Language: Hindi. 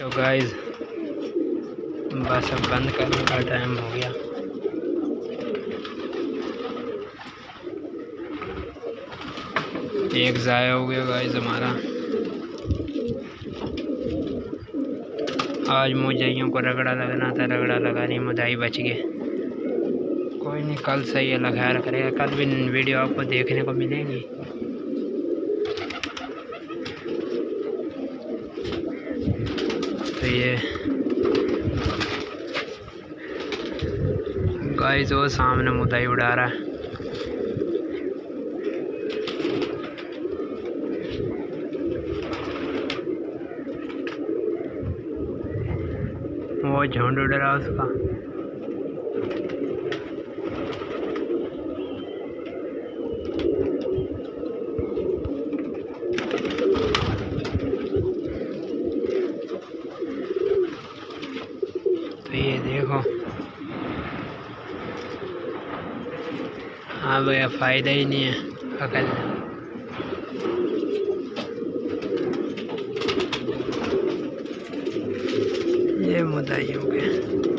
तो गाइस बस अब बंद करने का टाइम हो गया। एक ज़ाया हो गया गाइस हमारा। आज मुझाइयों को रगड़ा लगना था, रगड़ा लगा नहीं, मुदाई बच गए। कोई नहीं, कल सही है, खैर करेगा, कल भी वीडियो आपको देखने को मिलेंगी। तो ये गाइस वो सामने मुदाई उड़ा रहा है। वो झुंड उड़ रहा उसका। तो ये देखो, हाँ भैया, फ़ायदा ही नहीं है अकल। ये मुदाई हो गए।